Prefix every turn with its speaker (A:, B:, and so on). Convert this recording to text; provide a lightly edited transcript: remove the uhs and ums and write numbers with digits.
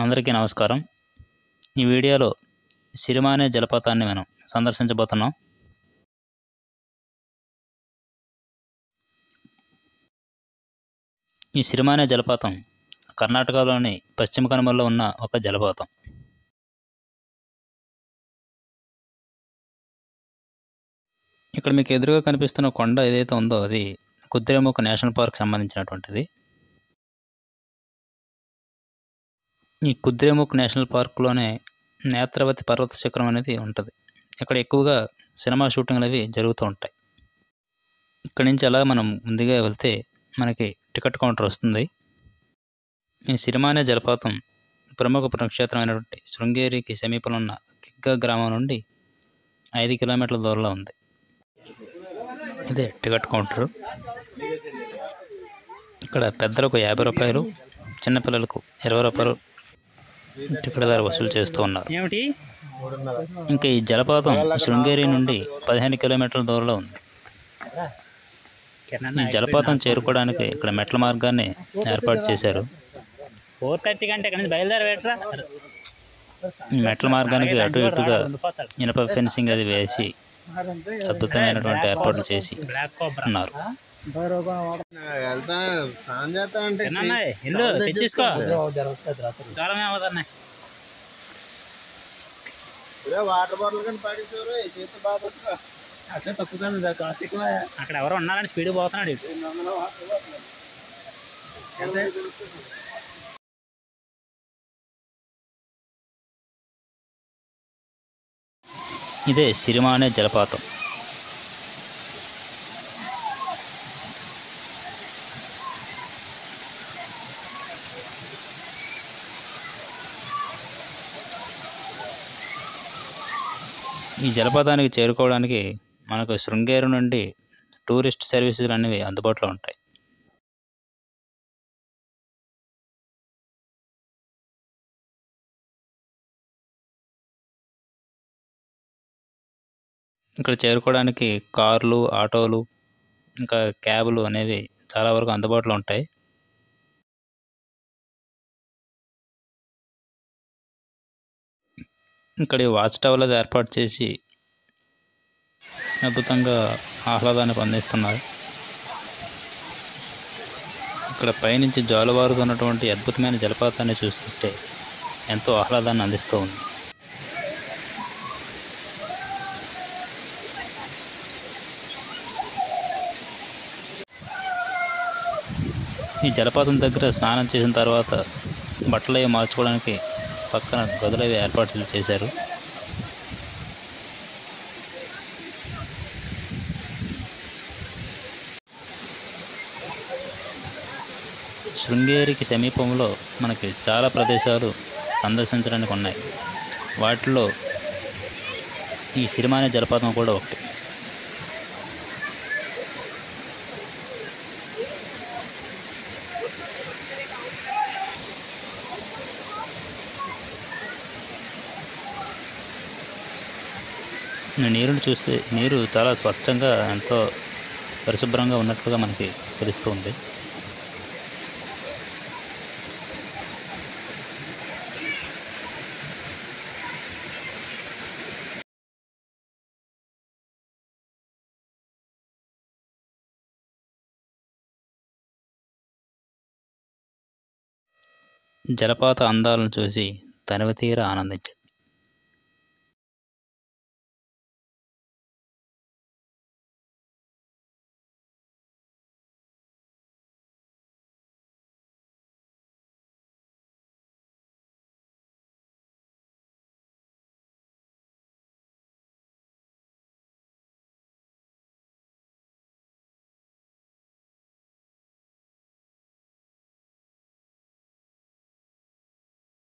A: అందరికీ నమస్కారం. ఈ వీడియోలో సిరిమానే జలపాతాన్ని మనం సందర్శించబోతున్నాం. ఈ సిరిమానే జలపాతం కర్ణాటకలోని పశ్చిమ కనుమల్లో ఉన్న ఒక జలపాతం. ఇక్కడ మీకు ఎదురుగా కనిపిస్తున్న కొండ ఏదైతే ఉందో అది కుద్రేముఖ్ నేషనల్ పార్క్ సంబంధించినటువంటిది. ఈ కుద్రేముఖ్ నేషనల్ పార్క్లోనే నేత్రవతి పర్వత శిఖరం అనేది ఉంటుంది. ఇక్కడ ఎక్కువగా సినిమా షూటింగ్లు అవి జరుగుతూ ఉంటాయి. ఇక్కడి నుంచి అలా మనం ముందుగా వెళ్తే మనకి టికెట్ కౌంటర్ వస్తుంది. ఈ సిరిమానే జలపాతం ప్రముఖ పుణ్యక్షేత్రమైనటువంటి శృంగేరికి సమీపంలో ఉన్న కిగ్గా గ్రామం నుండి 5 కిలోమీటర్ల దూరంలో ఉంది. ఇదే టికెట్ కౌంటర్. ఇక్కడ పెద్దలకు 50 రూపాయలు, చిన్నపిల్లలకు 20 రూపాయలు టికెట్ ధర వసూలు చేస్తూ ఉన్నారు. ఇంకా ఈ జలపాతం శృంగేరి నుండి 15 కిలోమీటర్ల దూరంలో ఉంది. ఈ జలపాతం చేరుకోవడానికి ఇక్కడ మెట్ల మార్గాన్ని ఏర్పాటు చేశారు.
B: 4:30 గంట ఇక్కడ నుంచి బయలుదేరవేట్రా.
A: ఈ మెట్ల మార్గానికి అటు ఇటుగా ఇనప ఫెన్సింగ్ అది వేసి అద్భుతమైనటువంటి ఏర్పాట్లు చేసి ఉన్నారు.
B: ఇల్లు తెచ్చేసుకో చాలానే అవుతున్నాయి.
C: వాటర్ బాటిల్ కానీ పడేసారు అట్లా తక్కువ.
B: అక్కడ ఎవరో ఉన్నారని స్పీడ్ పోతున్నాడు.
A: ఇదే సిరిమానే జలపాతం. ఈ జలపాతానికి చేరుకోవడానికి మనకు శృంగేరి నుండి టూరిస్ట్ సర్వీసులు అనేవి అందుబాటులో ఉంటాయి. ఇక్కడ చేరుకోవడానికి కార్లు, ఆటోలు, ఇంకా క్యాబులు అనేవి చాలా వరకు అందుబాటులో ఉంటాయి. ఇక్కడ వాచ్ టవర్ అది ఏర్పాటు చేసి అద్భుతంగా ఆహ్లాదాన్ని పొందిస్తున్నారు. ఇక్కడ పైనుంచి జాలువారుతున్నటువంటి అద్భుతమైన జలపాతాన్ని చూస్తుంటే ఎంతో ఆహ్లాదాన్ని అందిస్తూ ఉంది. ఈ జలపాతం దగ్గర స్నానం చేసిన తర్వాత బట్టలు అవి మార్చుకోవడానికి పక్కన గదులు అవి ఏర్పాట్లు చేశారు. శృంగేరికి సమీపంలో మనకి చాలా ప్రదేశాలు సందర్శించడానికి ఉన్నాయి. వాటిలో ఈ సిరిమానే జలపాతం కూడా ఒకటి. నీరుని చూస్తే నీరు చాలా స్వచ్ఛంగా ఎంతో పరిశుభ్రంగా ఉన్నట్లుగా మనకి తెలుస్తుంది. జలపాత అందాలను చూసి తనివి తీరా ఆనందించండి.